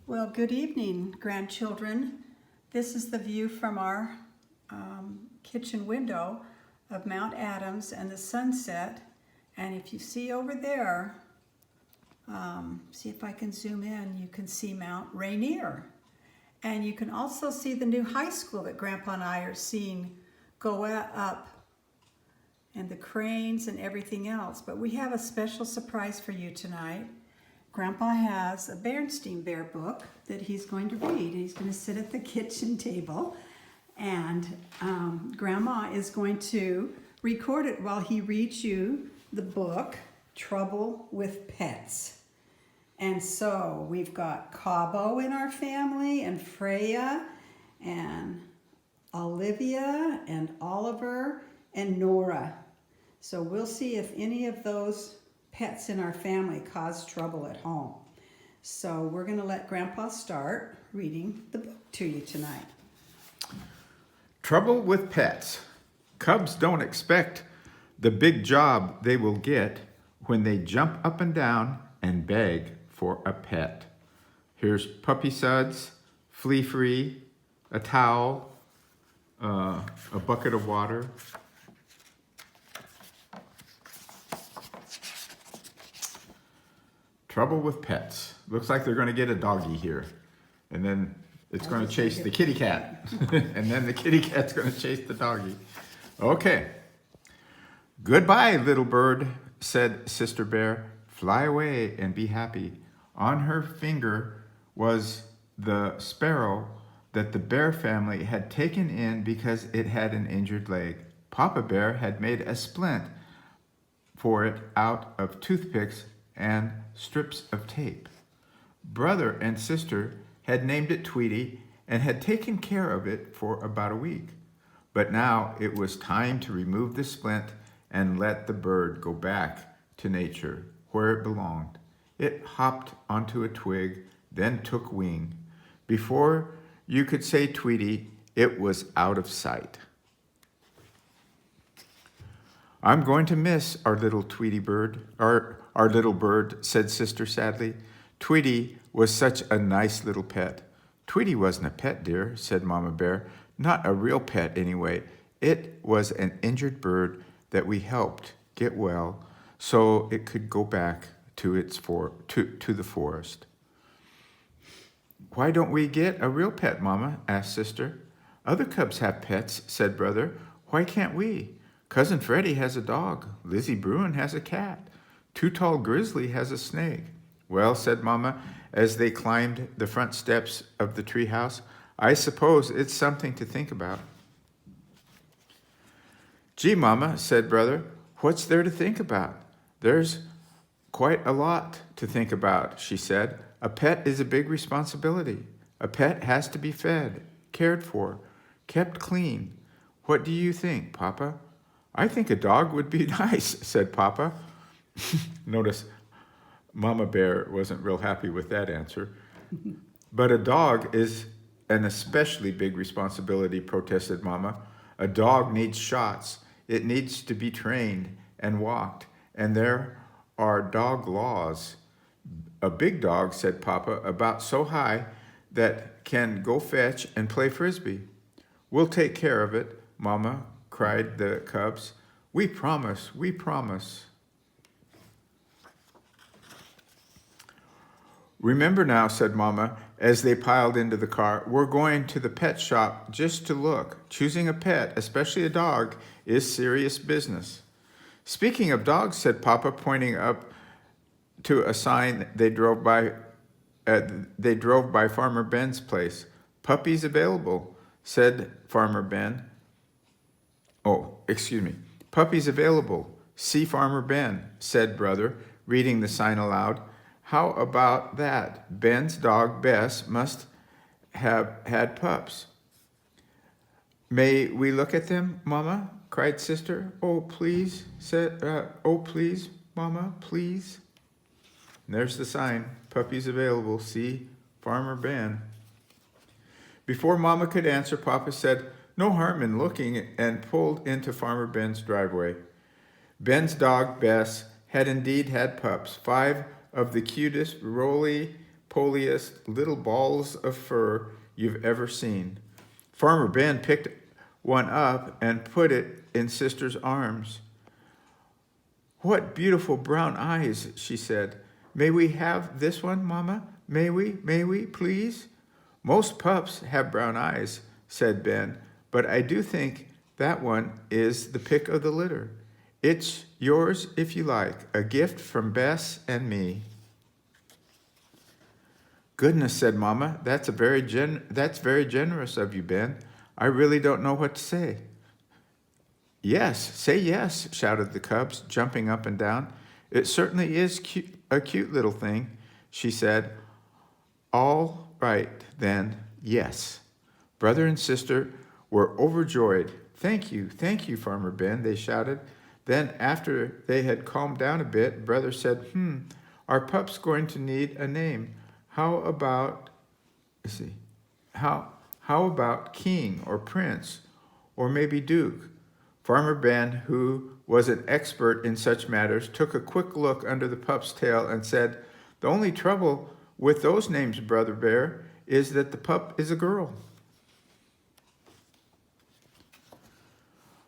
Well, good evening, grandchildren. This is the view from our kitchen window of Mount Adams and the sunset. And if you see over there, see if I can zoom in, you can see Mount Rainier. And you can also see the new high school that Grandpa and I are seeing go up, and the cranes and everything else. But we have a special surprise for you tonight. Grandpa has a Berenstain Bear book that he's going to read. He's going to sit at the kitchen table, and Grandma is going to record it while he reads you the book, Trouble with Pets. And so we've got Cabo in our family, and Freya, and Olivia, and Oliver, and Nora. So we'll see if any of those pets in our family cause trouble at home. So we're going to let Grandpa start reading the book to you tonight. Trouble with pets. Cubs don't expect the big job they will get when they jump up and down and beg for a pet. Here's puppy suds, flea free, a towel, a bucket of water. Trouble with pets. Looks like they're going to get a doggy here. And then it's going to chase the kitty cat. And then the kitty cat's going to chase the doggy. Okay. Goodbye, little bird, said Sister Bear. Fly away and be happy. On her finger was the sparrow that the bear family had taken in because it had an injured leg. Papa Bear had made a splint for it out of toothpicks and strips of tape. Brother and sister had named it Tweety and had taken care of it for about a week. But now it was time to remove the splint and let the bird go back to nature, where it belonged. It hopped onto a twig, then took wing. Before you could say Tweety, it was out of sight. I'm going to miss our little Tweety bird, our little bird, said Sister sadly. Tweety was such a nice little pet. Tweety wasn't a pet, dear, said Mama Bear. Not a real pet, anyway. It was an injured bird that we helped get well so it could go back to the forest. Why don't we get a real pet, Mama? Asked Sister. Other cubs have pets, said Brother. Why can't we? Cousin Freddie has a dog. Lizzie Bruin has a cat. Too Tall Grizzly has a snake. Well, said Mama, as they climbed the front steps of the treehouse, I suppose it's something to think about. Gee, Mama, said Brother, what's there to think about? There's quite a lot to think about, she said. A pet is a big responsibility. A pet has to be fed, cared for, kept clean. What do you think, Papa? I think a dog would be nice, said Papa. Notice Mama Bear wasn't real happy with that answer. But a dog is an especially big responsibility, protested Mama. A dog needs shots. It needs to be trained and walked. And there are dog laws. A big dog, said Papa, about so high that can go fetch and play frisbee. We'll take care of it, Mama, cried the cubs. We promise, we promise. Remember now, said Mama, as they piled into the car, we're going to the pet shop just to look. Choosing a pet, especially a dog, is serious business. Speaking of dogs, said Papa, pointing up to a sign they drove by Farmer Ben's place. Puppies available, said Farmer Ben. Puppies available. See Farmer Ben, said Brother, reading the sign aloud. How about that? Ben's dog, Bess, must have had pups. May we look at them, Mama? Cried Sister. Oh, please, please, Mama, please. And there's the sign, puppies available. See Farmer Ben. Before Mama could answer, Papa said, no harm in looking, and pulled into Farmer Ben's driveway. Ben's dog, Bess, had indeed had pups, 5 of the cutest, roly poliest little balls of fur you've ever seen. Farmer Ben picked one up and put it in Sister's arms. "What beautiful brown eyes," she said. "May we have this one, Mama? May we, please?" "Most pups have brown eyes," said Ben, "but I do think that one is the pick of the litter. It's yours if you like, a gift from Bess and me." "Goodness," said Mama, that's very generous of you, Ben. I really don't know what to say." "Yes, say yes," shouted the cubs, jumping up and down. "It certainly is a cute little thing," she said. "All right, then, yes." Brother and sister were overjoyed. Thank you, Farmer Ben," they shouted. Then, after they had calmed down a bit, Brother said, "Our pup's going to need a name. How about King or Prince or maybe Duke?" Farmer Ben, who was an expert in such matters, took a quick look under the pup's tail and said, "The only trouble with those names, Brother Bear, is that the pup is a girl."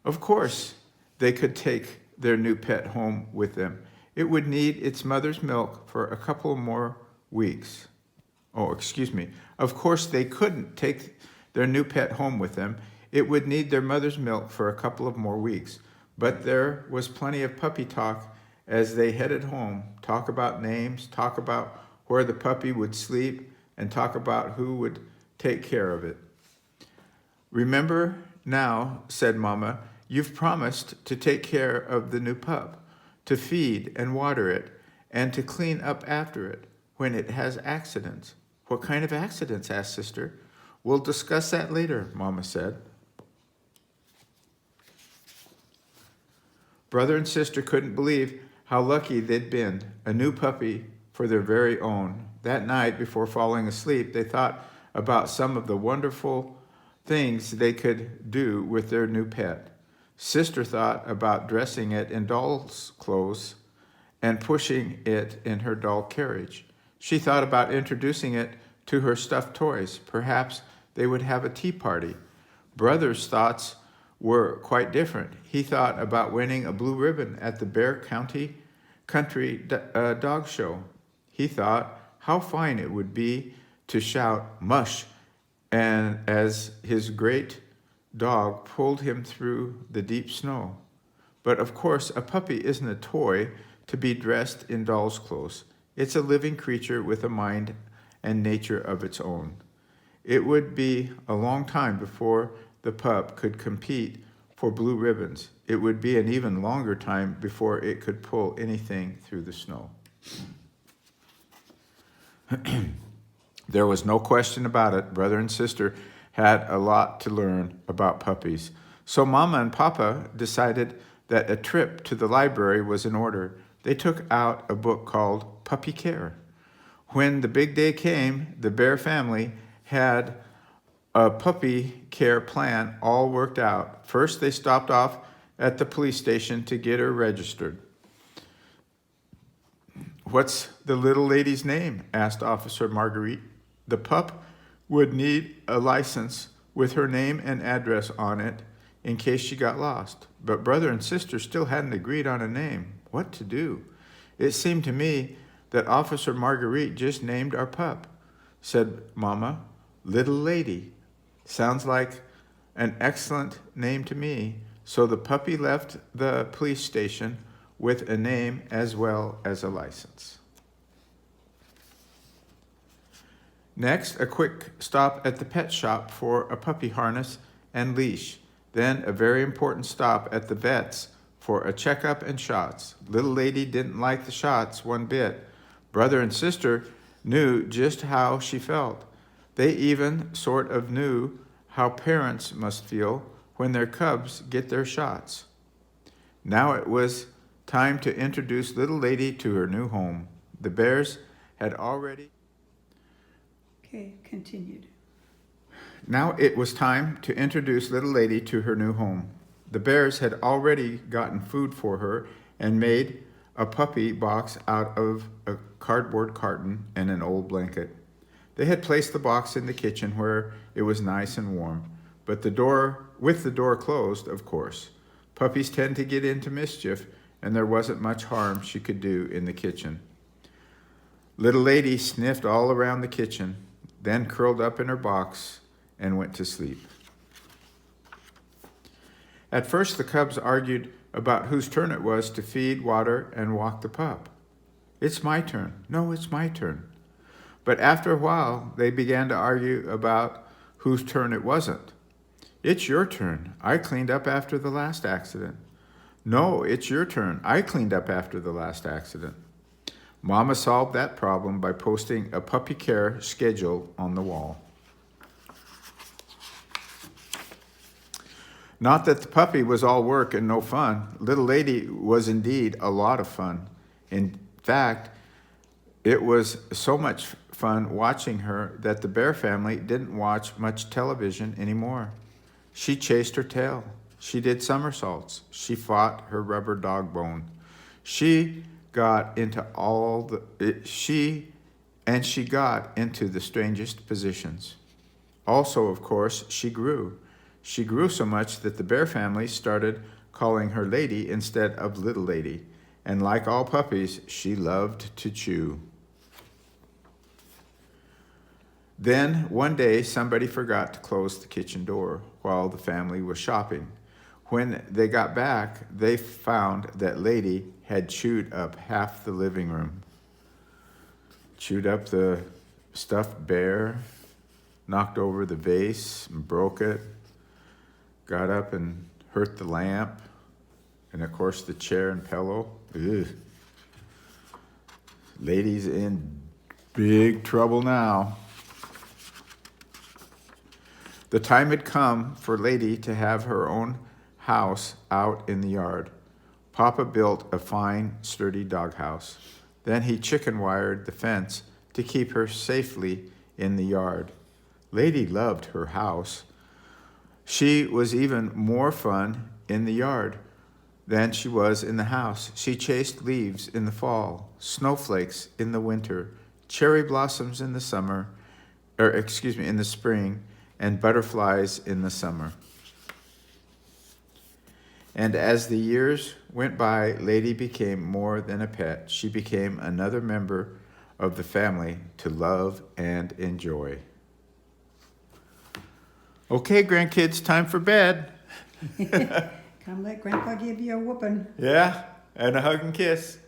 Of course, they could take their new pet home with them. It would need its mother's milk for a couple more weeks. Of course, they couldn't take their new pet home with them. It would need their mother's milk for a couple of more weeks. But there was plenty of puppy talk as they headed home. Talk about names, talk about where the puppy would sleep, and talk about who would take care of it. "Remember now," said Mama, "you've promised to take care of the new pup, to feed and water it, and to clean up after it when it has accidents." "What kind of accidents?" asked Sister. "We'll discuss that later," Mama said. Brother and sister couldn't believe how lucky they'd been, a new puppy for their very own. That night, before falling asleep, they thought about some of the wonderful things they could do with their new pet. Sister thought about dressing it in doll's clothes and pushing it in her doll carriage. She thought about introducing it to her stuffed toys. Perhaps they would have a tea party. Brother's thoughts were quite different. He thought about winning a blue ribbon at the Bear Country Dog Show. He thought how fine it would be to shout "mush" and as his great dog pulled him through the deep snow. But of course, a puppy isn't a toy to be dressed in doll's clothes. It's a living creature with a mind and nature of its own. It would be a long time before the pup could compete for blue ribbons. It would be an even longer time before it could pull anything through the snow. There was no question about it. Brother and sister had a lot to learn about puppies. So Mama and Papa decided that a trip to the library was in order. They took out a book called Puppy Care. When the big day came, the Bear family had a puppy care plan all worked out. First, they stopped off at the police station to get her registered. "What's the little lady's name?" asked Officer Marguerite. The pup would need a license with her name and address on it in case she got lost. But brother and sister still hadn't agreed on a name. What to do? "It seemed to me that Officer Marguerite just named our pup," said Mama. "Little Lady. Sounds like an excellent name to me." So the puppy left the police station with a name as well as a license. Next, a quick stop at the pet shop for a puppy harness and leash. Then a very important stop at the vet's for a checkup and shots. Little Lady didn't like the shots one bit. Brother and sister knew just how she felt. They even sort of knew how parents must feel when their cubs get their shots. Now it was time to introduce Little Lady to her new home. The Bears had already... Okay, continued. Now it was time to introduce Little Lady to her new home. The Bears had already gotten food for her and made a puppy box out of a cardboard carton and an old blanket. They had placed the box in the kitchen where it was nice and warm, but with the door closed, of course. Puppies tend to get into mischief, and there wasn't much harm she could do in the kitchen. Little lady sniffed all around the kitchen, then curled up in her box and went to sleep. At first, the cubs argued about whose turn it was to feed, water, and walk the pup. It's my turn. No, it's my turn. But after a while, they began to argue about whose turn it wasn't. It's your turn. I cleaned up after the last accident. No, it's your turn. I cleaned up after the last accident. Mama solved that problem by posting a puppy care schedule on the wall. Not that the puppy was all work and no fun. Little lady was indeed a lot of fun. In fact, it was so much fun watching her that the Bear family didn't watch much television anymore. She chased her tail. She did somersaults. She fought her rubber dog bone. She got into she got into the strangest positions. Also, of course, she grew. She grew so much that the Bear family started calling her Lady instead of Little Lady. And like all puppies, she loved to chew. Then, one day, somebody forgot to close the kitchen door while the family was shopping. When they got back, they found that Lady had chewed up half the living room. Chewed up the stuffed bear, knocked over the vase and broke it, got up and hurt the lamp, and of course the chair and pillow. Ugh. Lady's in big trouble now. The time had come for Lady to have her own house out in the yard. Papa built a fine, sturdy doghouse. Then he chicken wired the fence to keep her safely in the yard. Lady loved her house. She was even more fun in the yard than she was in the house. She chased leaves in the fall, snowflakes in the winter, cherry blossoms in the in the spring, and butterflies in the summer. And as the years went by, Lady became more than a pet. She became another member of the family to love and enjoy. Okay, grandkids, time for bed. Come let Grandpa give you a whooping. Yeah, and a hug and kiss.